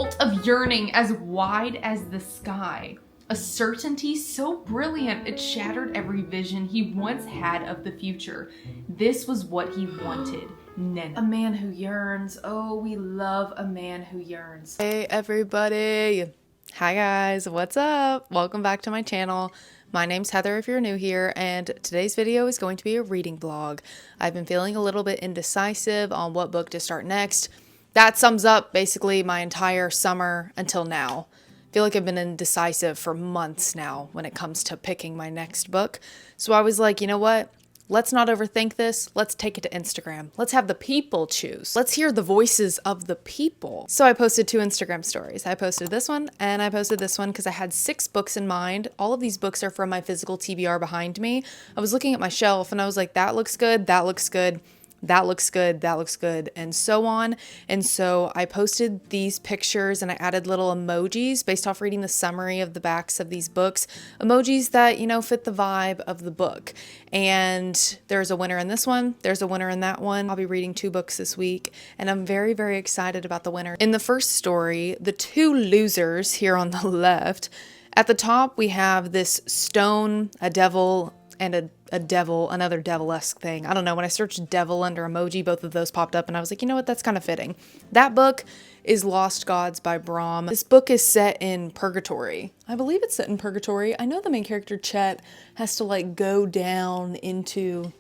bolt of yearning as wide as the sky. A certainty so brilliant it shattered every vision he once had of the future. This was what he wanted. Nene. A man who yearns. Oh, we love a man who yearns. Hey everybody. Hi guys, what's up? Welcome back to my channel. My name's Heather if you're new here, and today's video is going to be a reading vlog. I've been feeling a little bit indecisive on what book to start next. That sums up basically my entire summer until now. I feel like I've been indecisive for months now when it comes to picking my next book. So I was like, you know what? Let's not overthink this. Let's take it to Instagram. Let's have the people choose. Let's hear the voices of the people. So I posted 2 Instagram stories. I posted this one and I posted this one because I had 6 books in mind. All of these books are from my physical TBR behind me. I was looking at my shelf and I was like, that looks good, that looks good. That looks good, that looks good, and so on. And so I posted these pictures and I added little emojis based off reading the summary of the backs of these books. Emojis that, you know, fit the vibe of the book. And there's a winner in this one. There's a winner in that one. I'll be reading 2 books this week and I'm very, very excited about the winner. In the first story, the 2 losers here on the left, at the top we have this stone, a devil, and a devil, another devil-esque thing. I don't know, when I searched devil under emoji, both of those popped up and I was like, you know what, that's kind of fitting. That book is Lost Gods by Brahm. This book is set in purgatory. I believe it's set in purgatory. I know the main character, Chet, has to like go down into,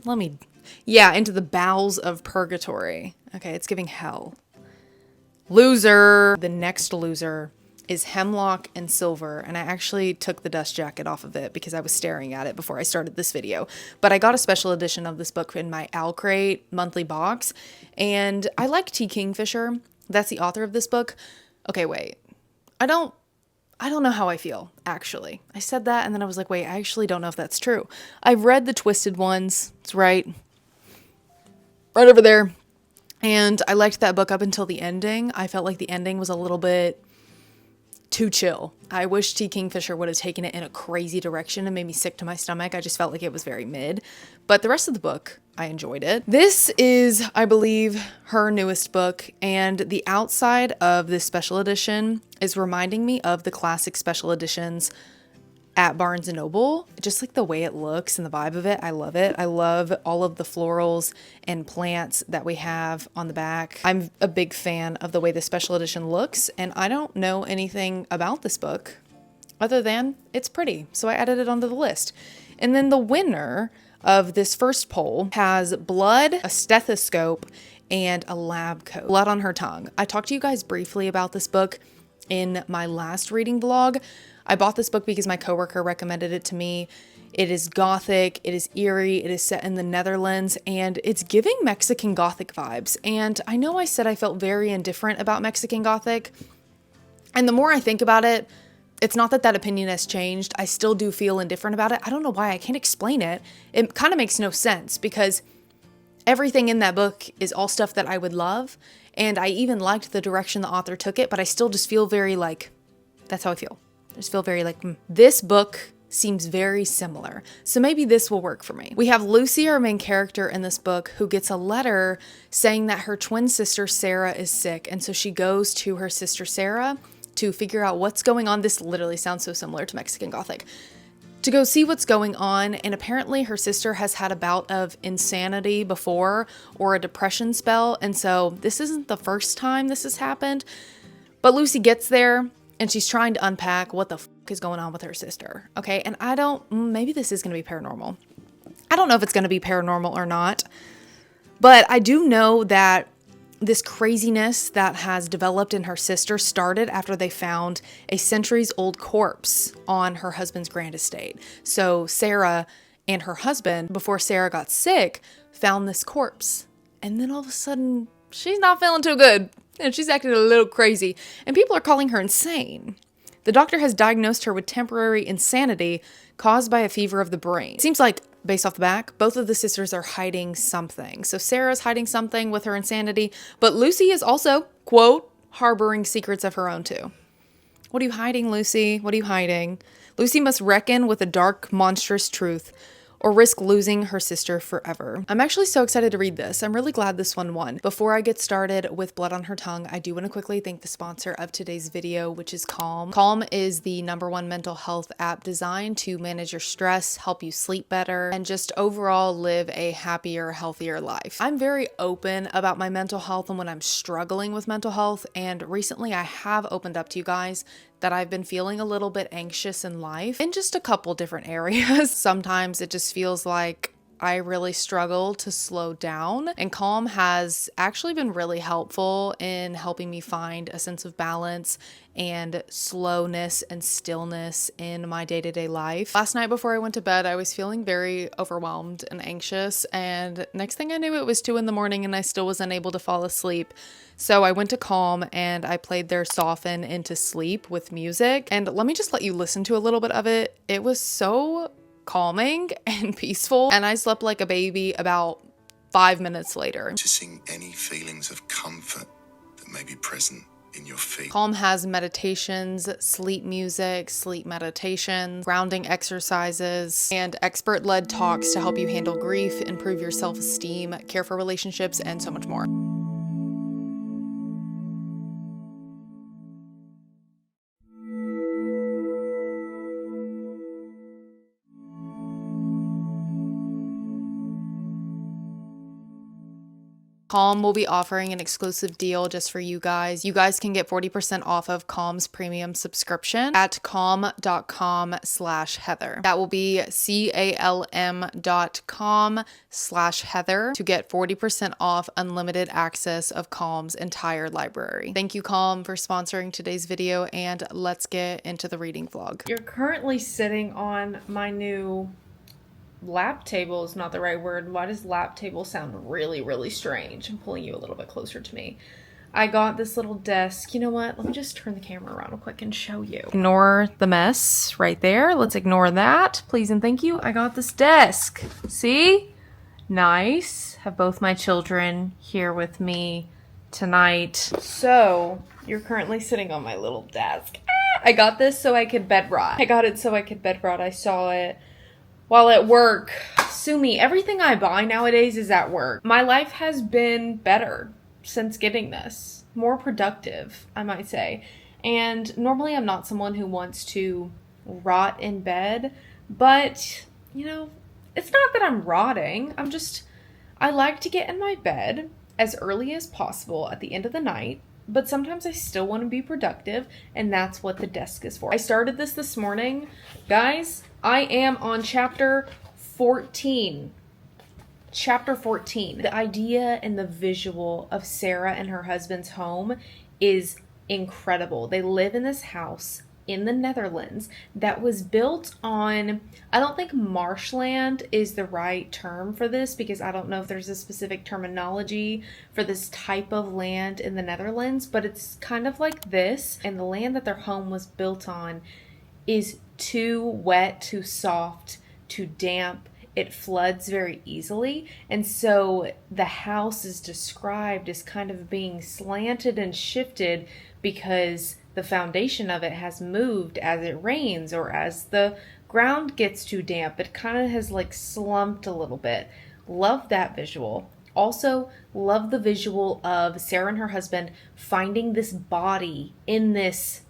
into the bowels of purgatory. Okay, it's giving hell. Loser. The next loser is Hemlock and Silver, and I actually took the dust jacket off of it because I was staring at it before I started this video. But I got a special edition of this book in my Owl Crate monthly box, and I like T. Kingfisher. That's the author of this book. Okay, wait. I don't know how I feel, actually. I said that, and then I was like, wait, I actually don't know if that's true. I've read the Twisted Ones. It's right over there. And I liked that book up until the ending. I felt like the ending was a little bit too chill. I wish T. Kingfisher would have taken it in a crazy direction and made me sick to my stomach. I just felt like it was very mid. But the rest of the book, I enjoyed it. This is, I believe, her newest book, and the outside of this special edition is reminding me of the classic special editions at Barnes & Noble. Just like the way it looks and the vibe of it, I love it. I love all of the florals and plants that we have on the back. I'm a big fan of the way the special edition looks, and I don't know anything about this book other than it's pretty, so I added it onto the list. And then the winner of this first poll has blood, a stethoscope, and a lab coat. Blood on her tongue. I talked to you guys briefly about this book in my last reading vlog. I bought this book because my coworker recommended it to me. It is gothic, it is eerie, it is set in the Netherlands, and it's giving Mexican Gothic vibes. And I know I said I felt very indifferent about Mexican Gothic, and the more I think about it, it's not that that opinion has changed. I still do feel indifferent about it. I don't know why, I can't explain it. It kind of makes no sense because everything in that book is all stuff that I would love, and I even liked the direction the author took it, but I still just feel very like, that's how I feel. I just feel very like, This book seems very similar, so maybe this will work for me. We have Lucy, our main character in this book, who gets a letter saying that her twin sister Sarah is sick, and so she goes to her sister Sarah to figure out what's going on. This literally sounds so similar to Mexican Gothic. To go see what's going on, and apparently her sister has had a bout of insanity before, or a depression spell, and so this isn't the first time this has happened. But Lucy gets there, and she's trying to unpack what the fuck is going on with her sister, okay? And maybe this is going to be paranormal. I don't know if it's going to be paranormal or not, but I do know that this craziness that has developed in her sister started after they found a centuries-old corpse on her husband's grand estate. So Sarah and her husband, before Sarah got sick, found this corpse. And then all of a sudden, she's not feeling too good. And she's acting a little crazy, and people are calling her insane. The doctor has diagnosed her with temporary insanity caused by a fever of the brain. It seems like, based off the back, both of the sisters are hiding something. So Sarah's hiding something with her insanity, but Lucy is also, quote, harboring secrets of her own too. What are you hiding, Lucy? What are you hiding? Lucy must reckon with a dark, monstrous truth. or risk losing her sister forever. I'm actually so excited to read this. I'm really glad this one won. Before I get started with Blood on Her Tongue, I do want to quickly thank the sponsor of today's video, which is Calm. Calm is the #1 mental health app designed to manage your stress, help you sleep better, and just overall live a happier, healthier life. I'm very open about my mental health and when I'm struggling with mental health, and recently I have opened up to you guys that I've been feeling a little bit anxious in life in just a couple different areas. Sometimes it just feels like I really struggle to slow down, and Calm has actually been really helpful in helping me find a sense of balance and slowness and stillness in my day-to-day life. Last night before I went to bed, I was feeling very overwhelmed and anxious, and next thing I knew, it was 2 in the morning and I still wasn't able to fall asleep. So I went to Calm and I played their Soften into Sleep with music, and let me just let you listen to a little bit of it. It was so calming and peaceful, and I slept like a baby about 5 minutes later. Noticing any feelings of comfort that may be present in your feet. Calm has meditations, sleep music, sleep meditations, grounding exercises, and expert-led talks to help you handle grief, improve your self-esteem, care for relationships, and so much more. Calm will be offering an exclusive deal just for you guys. You guys can get 40% off of Calm's premium subscription at calm.com/Heather. That will be calm.com/Heather to get 40% off unlimited access of Calm's entire library. Thank you, Calm, for sponsoring today's video, and let's get into the reading vlog. You're currently sitting on my new lap table is not the right word. Why does lap table sound really, really strange? I'm pulling you a little bit closer to me. I got this little desk. You know what? Let me just turn the camera around real quick and show you. Ignore the mess right there. Let's ignore that. Please and thank you. I got this desk. See? Nice. Have both my children here with me tonight. So, you're currently sitting on my little desk. I got this so I could bed rot. I saw it while at work. Sue me, everything I buy nowadays is at work. My life has been better since getting this. More productive, I might say. And normally I'm not someone who wants to rot in bed, but, you know, it's not that I'm rotting. I like to get in my bed as early as possible at the end of the night, but sometimes I still want to be productive, and that's what the desk is for. I started this morning. Guys, I am on chapter 14. Chapter 14. The idea and the visual of Sarah and her husband's home is incredible. They live in this house in the Netherlands that was built on, I don't think marshland is the right term for this, because I don't know if there's a specific terminology for this type of land in the Netherlands, but it's kind of like this. And the land that their home was built on is too wet, too soft, too damp. It floods very easily. And so the house is described as kind of being slanted and shifted because the foundation of it has moved as it rains, or as the ground gets too damp. It kind of has like slumped a little bit. Love that visual. Also, love the visual of Sarah and her husband finding this body in this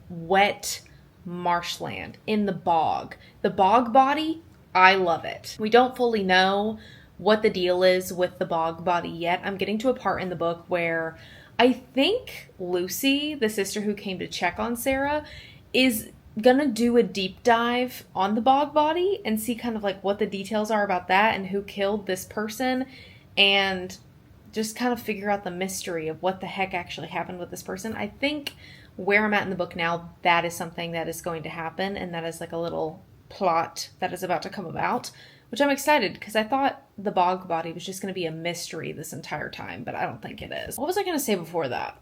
wet marshland, in the bog. The bog body, I love it. We don't fully know what the deal is with the bog body yet. I'm getting to a part in the book where I think Lucy, the sister who came to check on Sarah, is gonna do a deep dive on the bog body and see kind of like what the details are about that and who killed this person, and just kind of figure out the mystery of what the heck actually happened with this person. I think where I'm at in the book now, that is something that is going to happen, and that is like a little plot that is about to come about, which I'm excited, because I thought the bog body was just going to be a mystery this entire time, but I don't think it is. What was I going to say before that?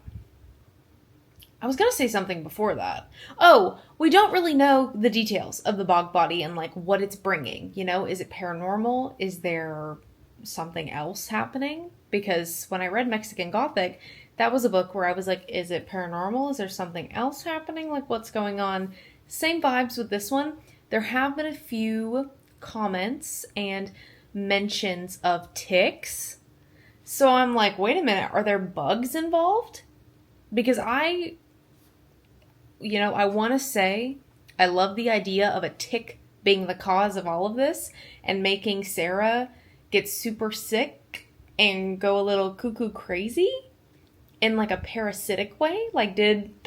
I was going to say something before that. Oh, we don't really know the details of the bog body and like what it's bringing. You know, is it paranormal? Is there something else happening? Because when I read Mexican Gothic, that was a book where I was like, is it paranormal? Is there something else happening? Like, what's going on? Same vibes with this one. There have been a few comments and mentions of ticks. So I'm like, wait a minute, are there bugs involved? Because I want to say I love the idea of a tick being the cause of all of this and making Sarah get super sick and go a little cuckoo crazy in like a parasitic way. Like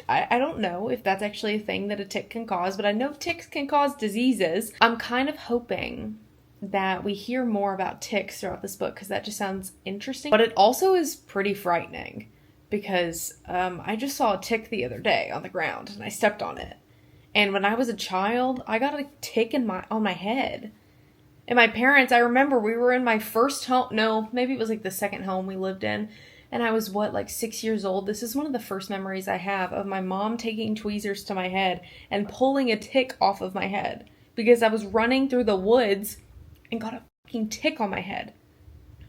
I don't know if that's actually a thing that a tick can cause, but I know ticks can cause diseases. I'm kind of hoping that we hear more about ticks throughout this book because that just sounds interesting. But it also is pretty frightening because I just saw a tick the other day on the ground and I stepped on it. And when I was a child, I got a tick on my head. And my parents, I remember we were in my first home. No, maybe it was like the second home we lived in. And I was, 6 years old? This is one of the first memories I have of my mom taking tweezers to my head and pulling a tick off of my head. Because I was running through the woods and got a fucking tick on my head.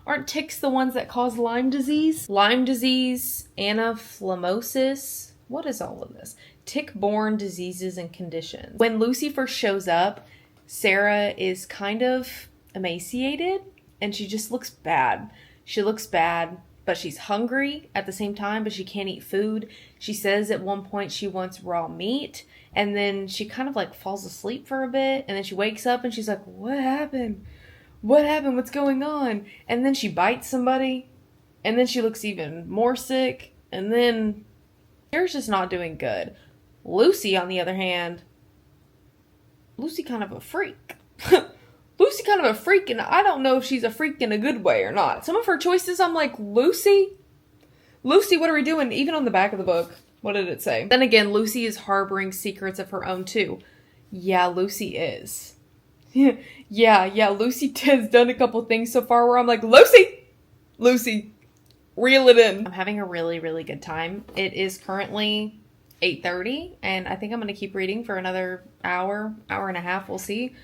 Aren't ticks the ones that cause Lyme disease? Lyme disease, anaphylamosis. What is all of this? Tick-borne diseases and conditions. When Lucy first shows up, Sarah is kind of emaciated and she just looks bad. She looks bad, but she's hungry at the same time, but she can't eat food. She says at one point she wants raw meat, and then she kind of falls asleep for a bit, and then she wakes up and she's like, what happened? What happened? What's going on? And then she bites somebody, and then she looks even more sick, and then Sarah's just not doing good. Lucy, on the other hand, Lucy kind of a freak. Lucy kind of a freak, and I don't know if she's a freak in a good way or not. Some of her choices, I'm like, Lucy, what are we doing? Even on the back of the book, what did it say? Then again, Lucy is harboring secrets of her own too. Yeah, Lucy is. Yeah, Lucy has done a couple things so far where I'm like, Lucy, reel it in. I'm having a really, really good time. It is currently 8:30, and I think I'm going to keep reading for another hour and a half. We'll see.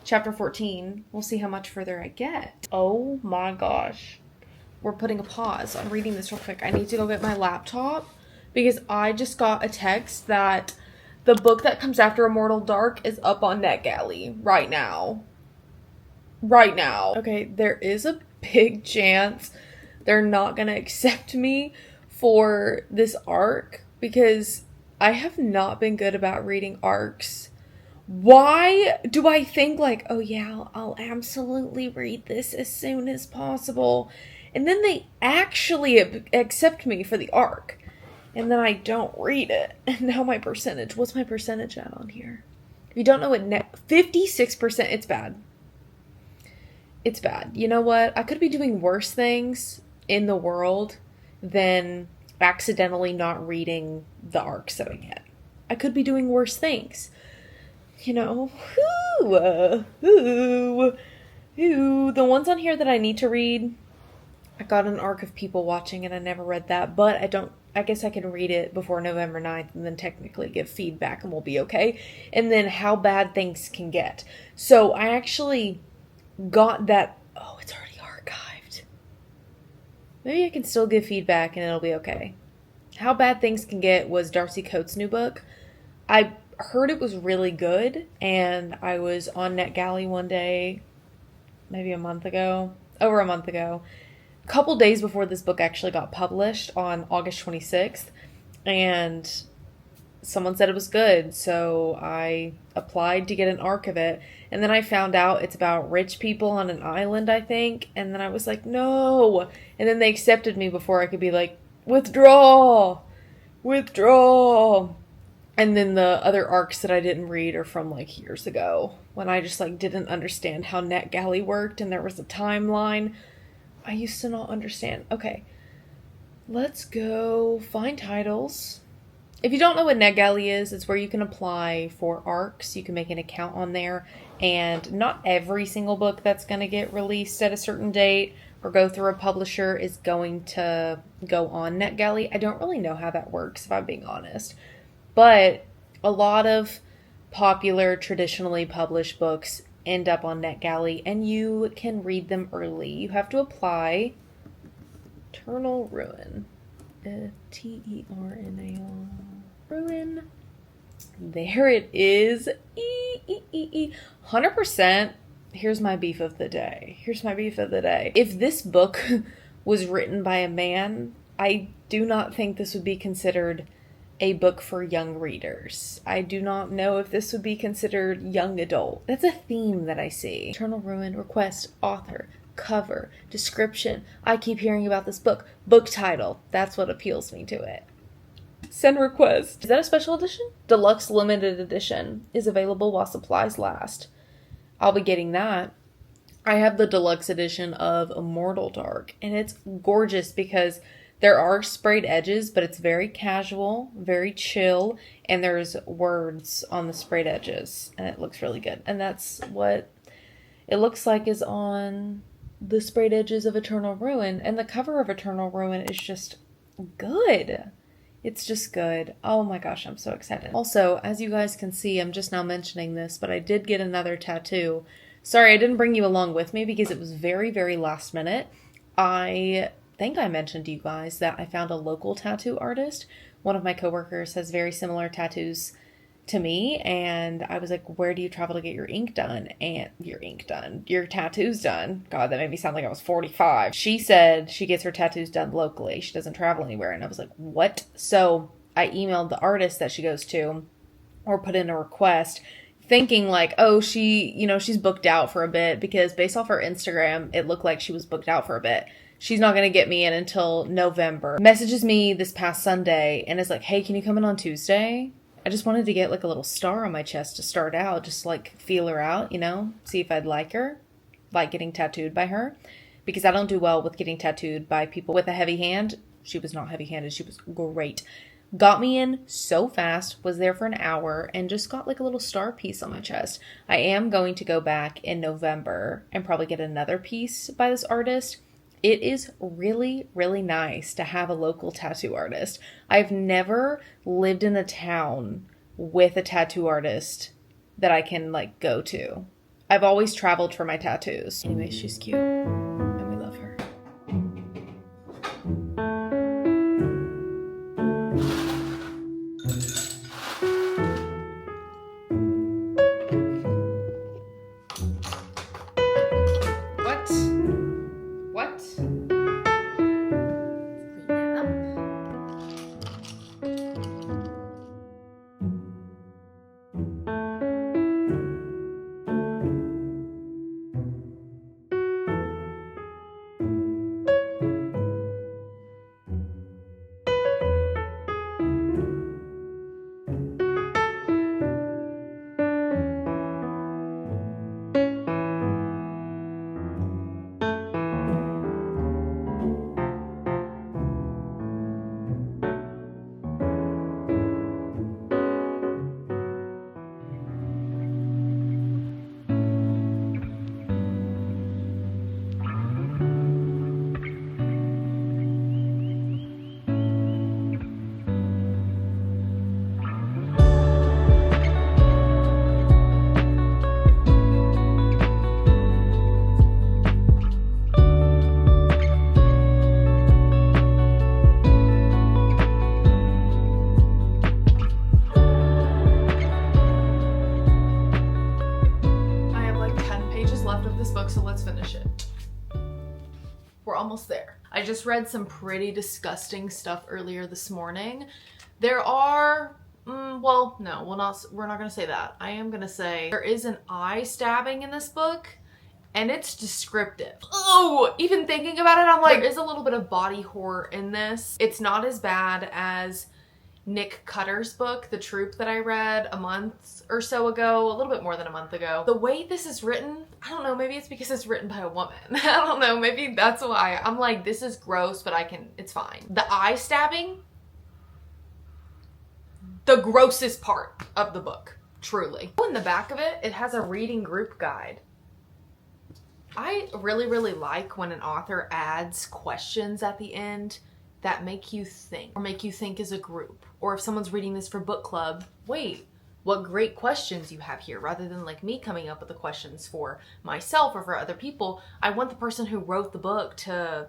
Chapter 14. We'll see how much further I get. Oh my gosh. We're putting a pause on reading this real quick. I need to go get my laptop because I just got a text that the book that comes after Immortal Dark is up on NetGalley right now. Okay, there is a big chance they're not going to accept me for this arc because I have not been good about reading arcs. Why do I think oh yeah, I'll absolutely read this as soon as possible. And then they actually accept me for the arc. And then I don't read it. And now my percentage. What's my percentage at on here? If you don't know what 56%, it's bad. It's bad. You know what? I could be doing worse things in the world than accidentally not reading the arcs that I get. I could be doing worse things. The ones on here that I need to read, I got an arc of People Watching and I never read that, but I guess I can read it before November 9th and then technically give feedback and we'll be okay. And then How Bad Things Can Get. So I actually got that. Oh, it's already archived. Maybe I can still give feedback and it'll be okay. How Bad Things Can Get was Darcy Coates' new book. I heard it was really good, and I was on NetGalley one day, maybe over a month ago, a couple days before this book actually got published on August 26th, and someone said it was good, so I applied to get an arc of it, and then I found out it's about rich people on an island, I think, and then I was like, no, and then they accepted me before I could be like, withdraw. And then the other arcs that I didn't read are from years ago when I just didn't understand how NetGalley worked and there was a timeline. I used to not understand. Okay, let's go find titles. If you don't know what NetGalley is, it's where you can apply for arcs. You can make an account on there, and not every single book that's going to get released at a certain date or go through a publisher is going to go on NetGalley. I don't really know how that works, if I'm being honest. But a lot of popular, traditionally published books end up on NetGalley, and you can read them early. You have to apply. Eternal Ruin. T-E-R-N-A-L. Ruin. There it is. 100%. here's my beef of the day. If this book was written by a man, I do not think this would be considered a book for young readers. I do not know if this would be considered young adult. That's a theme that I see. Eternal Ruin, request, author, cover, description. I keep hearing about this book. Book title. That's what appeals me to it. Send request. Is that a special edition? Deluxe limited edition is available while supplies last. I'll be getting that. I have the deluxe edition of Immortal Dark, and it's gorgeous because there are sprayed edges, but it's very casual, very chill, and there's words on the sprayed edges, and it looks really good. And that's what it looks like is on the sprayed edges of Eternal Ruin, and the cover of Eternal Ruin is just good. It's just good. Oh my gosh, I'm so excited. Also, as you guys can see, I'm just now mentioning this, but I did get another tattoo. Sorry, I didn't bring you along with me because it was very, very last minute. I think I mentioned to you guys that I found a local tattoo artist. One of my coworkers has very similar tattoos to me, and I was like, where do you travel to get your ink done? And your tattoos done. God, that made me sound like I was 45. She said she gets her tattoos done locally. She doesn't travel anywhere. And I was like, what? So I emailed the artist that she goes to, or put in a request, thinking like, oh, she's booked out for a bit, because based off her Instagram, it looked like she was booked out for a bit. She's not going to get me in until November. Messages me this past Sunday and is like, hey, can you come in on Tuesday? I just wanted to get like a little star on my chest to start out, just like feel her out, see if I'd like her, like getting tattooed by her, because I don't do well with getting tattooed by people with a heavy hand. She was not heavy-handed. She was great. Got me in so fast, was there for an hour, and just got like a little star piece on my chest. I am going to go back in November and probably get another piece by this artist. It is really, really nice to have a local tattoo artist. I've never lived in a town with a tattoo artist that I can like go to. I've always traveled for my tattoos. Anyway, she's cute and we love her. So let's finish it. We're almost there. I just read some pretty disgusting stuff earlier this morning. There are, we're not gonna say that. I am gonna say there is an eye stabbing in this book, and it's descriptive. Oh, even thinking about it, I'm like, there is a little bit of body horror in this. It's not as bad as Nick Cutter's book, The Troop, that I read a month or so ago, a little bit more than a month ago. The way this is written, I don't know, maybe it's because it's written by a woman. I don't know, maybe that's why. I'm like, this is gross, but it's fine. The eye stabbing, the grossest part of the book, truly. In the back of it, it has a reading group guide. I really, really like when an author adds questions at the end that make you think, or make you think as a group. Or if someone's reading this for book club, wait, what great questions you have here. Rather than like me coming up with the questions for myself or for other people, I want the person who wrote the book to,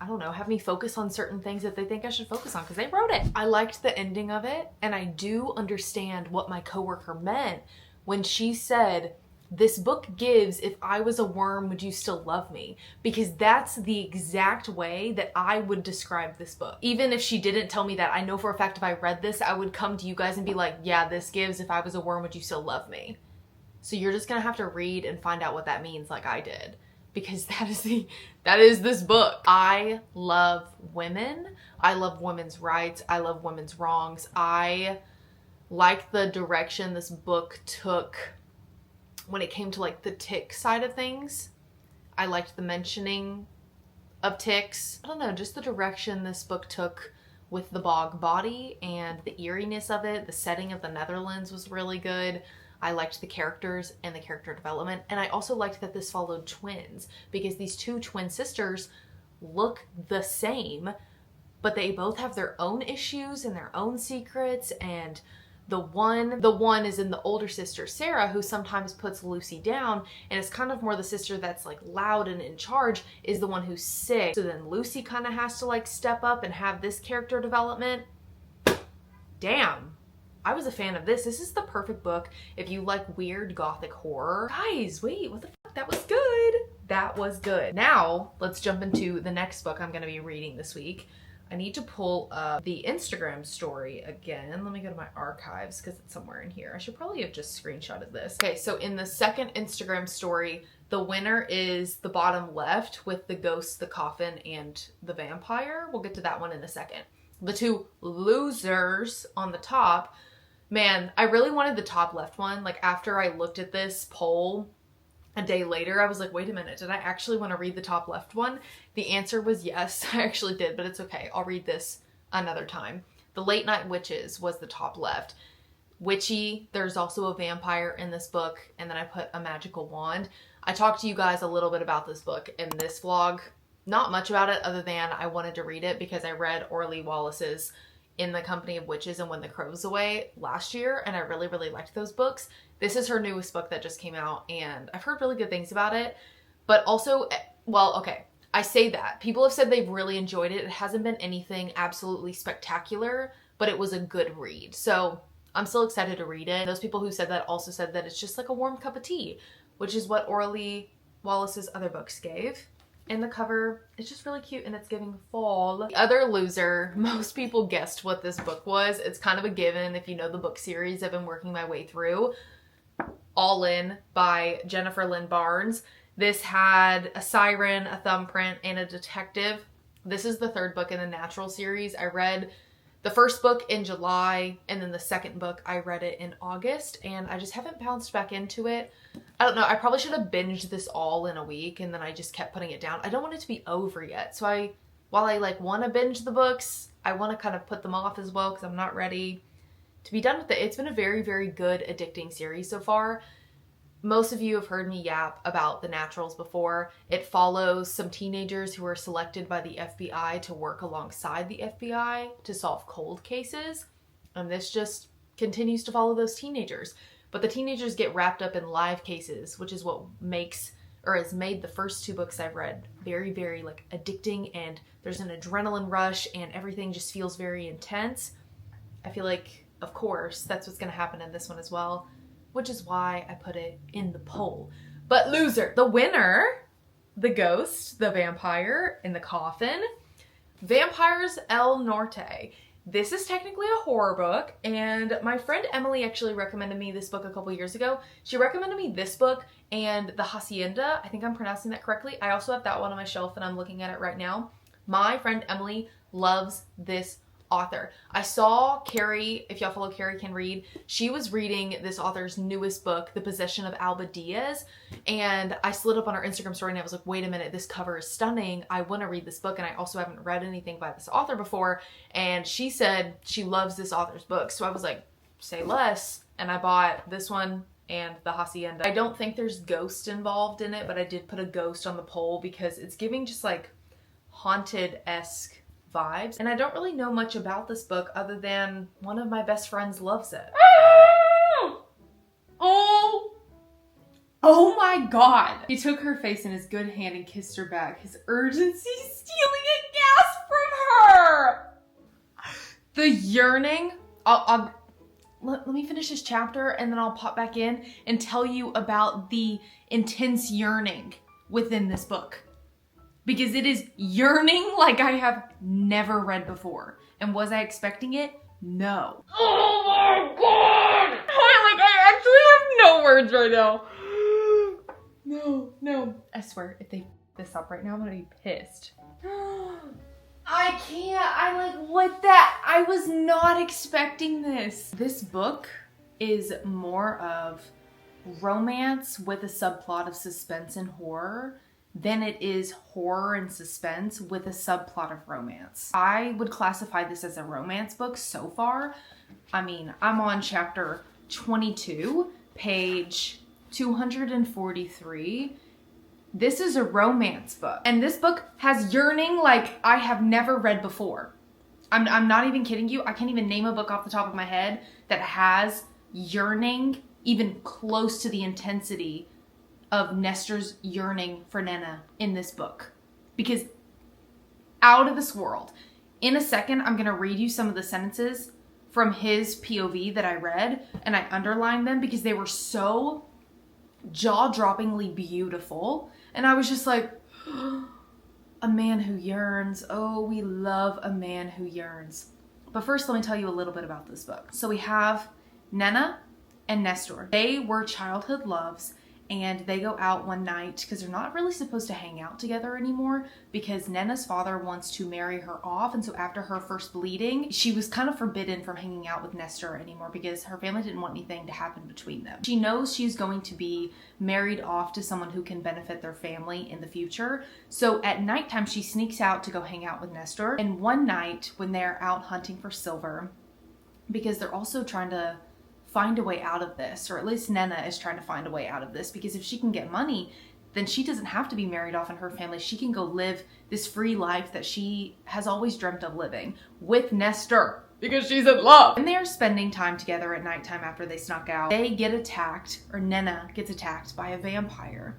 I don't know, have me focus on certain things that they think I should focus on because they wrote it. I liked the ending of it, and I do understand what my coworker meant when she said, This book gives "If I was a worm, would you still love me?" Because that's the exact way that I would describe this book. Even if she didn't tell me that, I know for a fact if I read this, I would come to you guys and be like, yeah, this gives "If I was a worm, would you still love me?" So you're just gonna have to read and find out what that means like I did. Because that is this book. I love women. I love women's rights. I love women's wrongs. I like the direction this book took when it came to like the tick side of things. I liked the mentioning of ticks. I don't know, just the direction this book took with the bog body and the eeriness of it. The setting of the Netherlands was really good. I liked the characters and the character development. And I also liked that this followed twins, because these two twin sisters look the same, but they both have their own issues and their own secrets. And the one is in the older sister, Sarah, who sometimes puts Lucy down, and it's kind of more the sister that's like loud and in charge is the one who's sick. So then Lucy kind of has to like step up and have this character development. Damn. I was a fan of this. This is the perfect book if you like weird gothic horror. Guys, wait, what the fuck? That was good. That was good. Now, let's jump into the next book I'm going to be reading this week. I need to pull up the Instagram story again. Let me go to my archives because it's somewhere in here. I should probably have just screenshotted this. Okay, so in the second Instagram story, the winner is the bottom left with the ghost, the coffin, and the vampire. We'll get to that one in a second. The two losers on the top, man, I really wanted the top left one. Like after I looked at this poll a day later, I was like, wait a minute, did I actually want to read the top left one? The answer was yes, I actually did, but it's okay. I'll read this another time. The Late Night Witches was the top left. Witchy, there's also a vampire in this book, and then I put a magical wand. I talked to you guys a little bit about this book in this vlog. Not much about it other than I wanted to read it because I read Orly Wallace's In the Company of Witches and When the Crow's Away last year, and I really, really liked those books. This is her newest book that just came out, and I've heard really good things about it. But also, well, okay, I say that. People have said they've really enjoyed it. It hasn't been anything absolutely spectacular, but it was a good read. So I'm still excited to read it. Those people who said that also said that it's just like a warm cup of tea, which is what Orly Wallace's other books gave. And the cover is just really cute, and it's giving fall. The other loser, most people guessed what this book was. It's kind of a given if you know the book series I've been working my way through. All In by Jennifer Lynn Barnes. This had a siren, a thumbprint, and a detective. This is the third book in the Natural series. I read the first book in July, and then the second book, I read it in August, and I just haven't bounced back into it. I don't know, I probably should have binged this all in a week, and then I just kept putting it down. I don't want it to be over yet, so while I like want to binge the books, I want to kind of put them off as well, because I'm not ready to be done with it. It's been a very, very good, addicting series so far. Most of you have heard me yap about the Naturals before. It follows some teenagers who are selected by the FBI to work alongside the FBI to solve cold cases. And this just continues to follow those teenagers. But the teenagers get wrapped up in live cases, which is what makes, or has made the first two books I've read very, very like addicting, and there's an adrenaline rush and everything just feels very intense. I feel like, of course, that's what's going to happen in this one as well, which is why I put it in the poll. But loser, the winner, the ghost, the vampire in the coffin, Vampires El Norte. This is technically a horror book, and my friend Emily actually recommended me this book a couple years ago. She recommended me this book and The Hacienda. I think I'm pronouncing that correctly. I also have that one on my shelf, and I'm looking at it right now. My friend Emily loves this author. I saw Carrie, if y'all follow Carrie Can Read, she was reading this author's newest book, The Possession of Alba Diaz, and I slid up on her Instagram story and I was like, wait a minute, this cover is stunning. I want to read this book, and I also haven't read anything by this author before, and she said she loves this author's book, so I was like, say less, and I bought this one and The Hacienda. I don't think there's ghost involved in it, but I did put a ghost on the poll because it's giving just like haunted-esque vibes, and I don't really know much about this book other than one of my best friends loves it. Oh my god! He took her face in his good hand and kissed her back, his urgency stealing a gasp from her! The yearning, let me finish this chapter and then I'll pop back in and tell you about the intense yearning within this book. Because it is yearning like I have never read before. And was I expecting it? No. Oh my god! I actually have no words right now. No. I swear, if they f this up right now, I'm gonna be pissed. I can't. What that? I was not expecting this. This book is more of romance with a subplot of suspense and horror than it is horror and suspense with a subplot of romance. I would classify this as a romance book so far. I mean, I'm on chapter 22, page 243. This is a romance book. And this book has yearning like I have never read before. I'm not even kidding you. I can't even name a book off the top of my head that has yearning even close to the intensity of Nestor's yearning for Nena in this book. Because out of this world. In a second, I'm going to read you some of the sentences from his POV that I read, and I underlined them because they were so jaw-droppingly beautiful. And I was just like, a man who yearns. Oh, we love a man who yearns. But first, let me tell you a little bit about this book. So we have Nena and Nestor. They were childhood loves, and they go out one night because they're not really supposed to hang out together anymore because Nena's father wants to marry her off. And so after her first bleeding, she was kind of forbidden from hanging out with Nestor anymore because her family didn't want anything to happen between them. She knows she's going to be married off to someone who can benefit their family in the future. So at nighttime, she sneaks out to go hang out with Nestor. And one night when they're out hunting for silver, because they're also trying to find a way out of this, or at least Nena is trying to find a way out of this, because if she can get money, then she doesn't have to be married off in her family. She can go live this free life that she has always dreamt of living with Nestor because she's in love. And they're spending time together at nighttime after they snuck out. They get attacked, or Nena gets attacked by a vampire.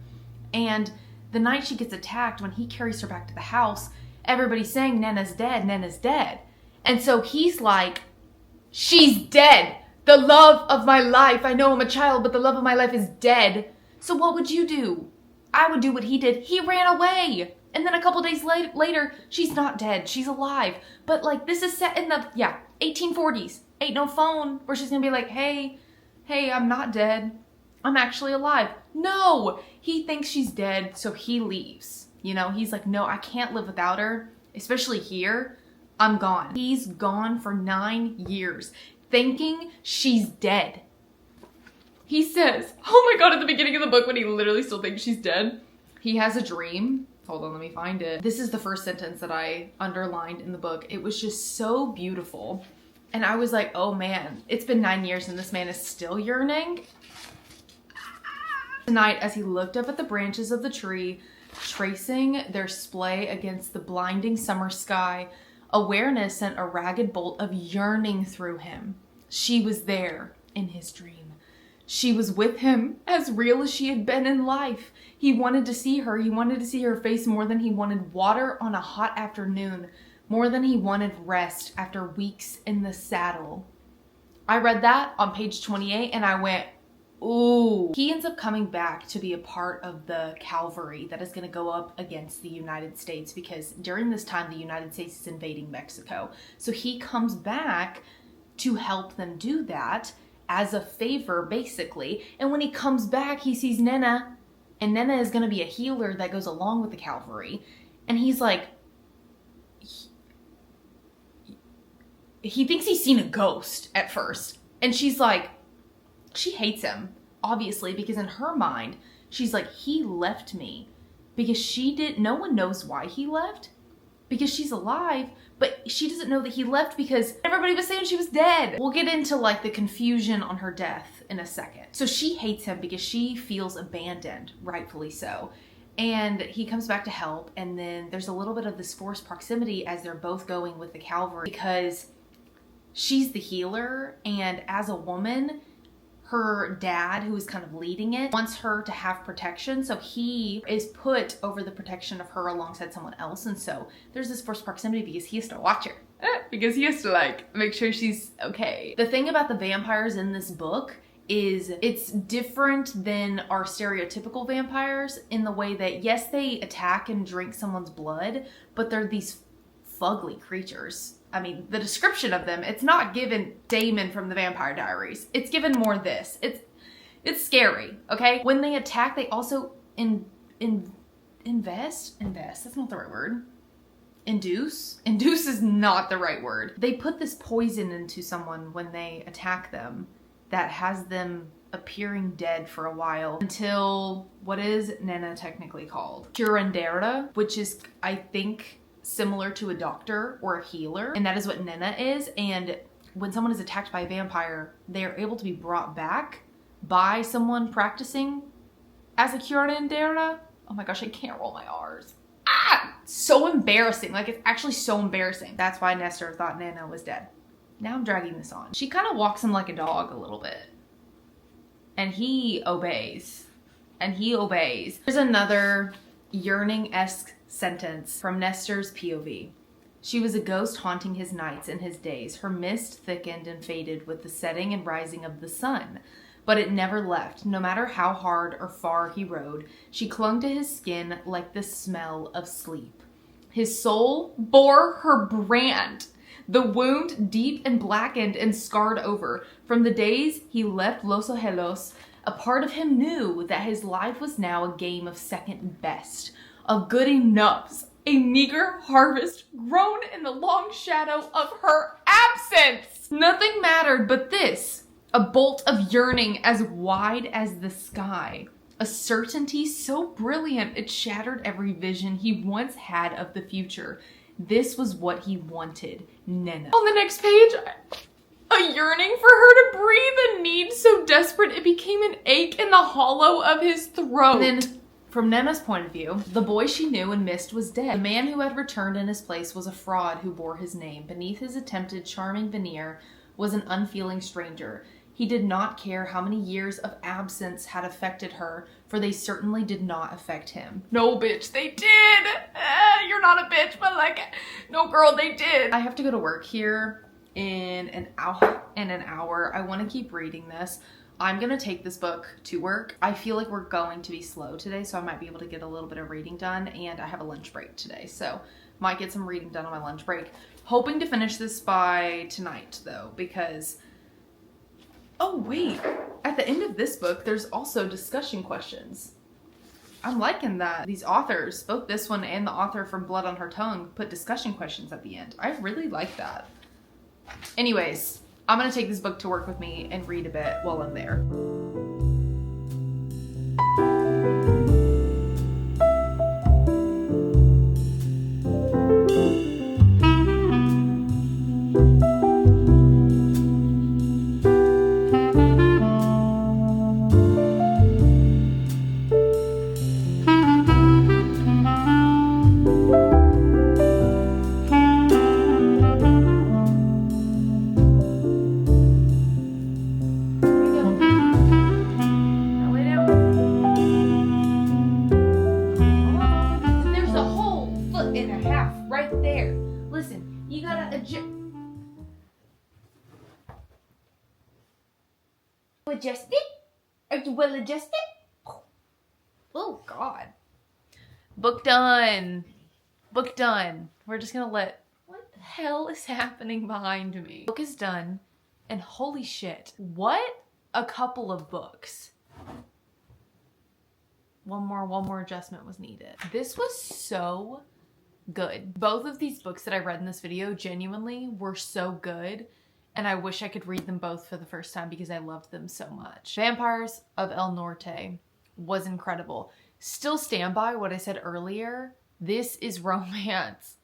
And the night she gets attacked, when he carries her back to the house, everybody's saying Nena's dead, Nena's dead. And so he's like, she's dead. The love of my life. I know I'm a child, but the love of my life is dead. So what would you do? I would do what he did. He ran away. And then a couple days later, she's not dead. She's alive. But like, this is set in the, 1840s. Ain't no phone where she's gonna be like, hey, I'm not dead. I'm actually alive. No, he thinks she's dead, so he leaves. You know, he's like, no, I can't live without her, especially here. I'm gone. He's gone for 9 years. Thinking she's dead. He says, oh my god, at the beginning of the book when he literally still thinks she's dead, he has a dream. Hold on, let me find it. This is the first sentence that I underlined in the book. It was just so beautiful. And I was like, oh man, it's been 9 years and this man is still yearning. Tonight, as he looked up at the branches of the tree, tracing their splay against the blinding summer sky, awareness sent a ragged bolt of yearning through him. She was there in his dream. She was with him, as real as she had been in life. He wanted to see her. He wanted to see her face more than he wanted water on a hot afternoon, more than he wanted rest after weeks in the saddle. I read that on page 28 and I went, ooh. He ends up coming back to be a part of the cavalry that is going to go up against the United States because during this time, the United States is invading Mexico. So he comes back to help them do that as a favor, basically. And when he comes back, he sees Nena, and Nena is going to be a healer that goes along with the cavalry. And he's like, he thinks he's seen a ghost at first. And she's like, she hates him, obviously, because in her mind, she's like, he left me because no one knows why he left because she's alive, but she doesn't know that he left because everybody was saying she was dead. We'll get into like the confusion on her death in a second. So she hates him because she feels abandoned, rightfully so. And he comes back to help. And then there's a little bit of this forced proximity as they're both going with the cavalry because she's the healer. And as a woman, her dad, who is kind of leading it, wants her to have protection. So he is put over the protection of her alongside someone else. And so there's this forced proximity because he has to watch her. because he has to like make sure she's okay. The thing about the vampires in this book is it's different than our stereotypical vampires in the way that yes, they attack and drink someone's blood, but they're these fugly creatures. I mean, the description of them, it's not given Damon from the Vampire Diaries. It's given more this. It's scary, okay? When they attack, they also invest? That's not the right word. Induce is not the right word. They put this poison into someone when they attack them that has them appearing dead for a while until, what is Nena technically called? Curandera, which is, I think, similar to a doctor or a healer, and that is what Nena is. And when someone is attacked by a vampire, they are able to be brought back by someone practicing as a curandera. Oh my gosh, I can't roll my R's. So embarrassing. Like, it's actually so embarrassing. That's why Nestor thought Nena was dead. Now I'm dragging this on. She kind of walks him like a dog a little bit. And he obeys. And he obeys. There's another yearning-esque sentence from Nestor's POV. She was a ghost haunting his nights and his days. Her mist thickened and faded with the setting and rising of the sun. But it never left. No matter how hard or far he rode, she clung to his skin like the smell of sleep. His soul bore her brand. The wound deep and blackened and scarred over. From the days he left Los Ojelos, a part of him knew that his life was now a game of second best, of good enoughs, a meager harvest grown in the long shadow of her absence. Nothing mattered but this, a bolt of yearning as wide as the sky. A certainty so brilliant it shattered every vision he once had of the future. This was what he wanted, Nena. On the next page, a yearning for her to breathe, a need so desperate it became an ache in the hollow of his throat. And then, from Nena's point of view, the boy she knew and missed was dead. The man who had returned in his place was a fraud who bore his name. Beneath his attempted charming veneer was an unfeeling stranger. He did not care how many years of absence had affected her, for they certainly did not affect him. No, bitch, they did! You're not a bitch, but like, no, girl, they did. I have to go to work here in an hour. I want to keep reading this. I'm gonna take this book to work. I feel like we're going to be slow today, so I might be able to get a little bit of reading done, and I have a lunch break today, so might get some reading done on my lunch break. Hoping to finish this by tonight, though, because... Oh, wait. At the end of this book, there's also discussion questions. I'm liking that. These authors, both this one and the author from Blood on Her Tongue, put discussion questions at the end. I really like that. Anyways, I'm gonna take this book to work with me and read a bit while I'm there. Adjust it? Are you well adjusted? Oh God. Book done. Book done. We're just gonna let... What the hell is happening behind me? Book is done. And holy shit. What a couple of books. One more adjustment was needed. This was so good. Both of these books that I read in this video genuinely were so good. And I wish I could read them both for the first time because I loved them so much. Vampires of El Norte was incredible. Still stand by what I said earlier. This is romance.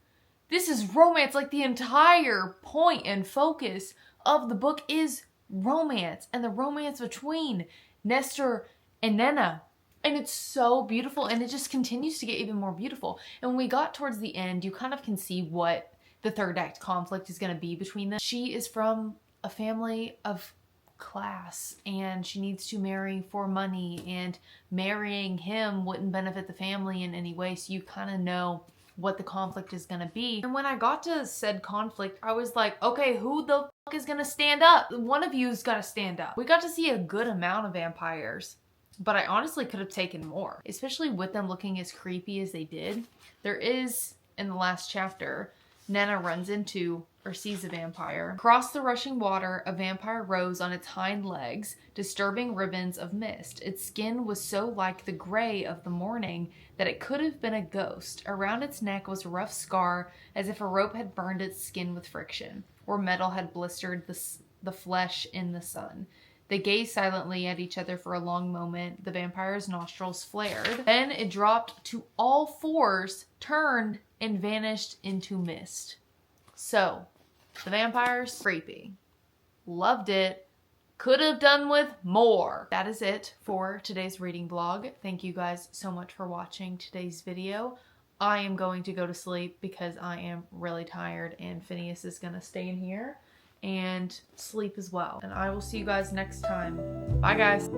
This is romance. Like, the entire point and focus of the book is romance. And the romance between Nestor and Nena. And it's so beautiful. And it just continues to get even more beautiful. And when we got towards the end, you kind of can see what the third act conflict is going to be between them. She is from a family of class and she needs to marry for money, and marrying him wouldn't benefit the family in any way. So you kind of know what the conflict is gonna be. And when I got to said conflict, I was like, okay, who the fuck is gonna stand up? One of you's gotta stand up. We got to see a good amount of vampires, but I honestly could have taken more, especially with them looking as creepy as they did. There is, in the last chapter, Nana runs into or sees a vampire. Across the rushing water, a vampire rose on its hind legs, disturbing ribbons of mist. Its skin was so like the gray of the morning that it could have been a ghost. Around its neck was a rough scar, as if a rope had burned its skin with friction, or metal had blistered the flesh in the sun. They gazed silently at each other for a long moment. The vampire's nostrils flared. Then it dropped to all fours, turned, and vanished into mist. So, the vampires, creepy. Loved it. Could have done with more. That is it for today's reading vlog. Thank you guys so much for watching today's video. I am going to go to sleep because I am really tired, and Phineas is gonna stay in here and sleep as well. And I will see you guys next time. Bye guys.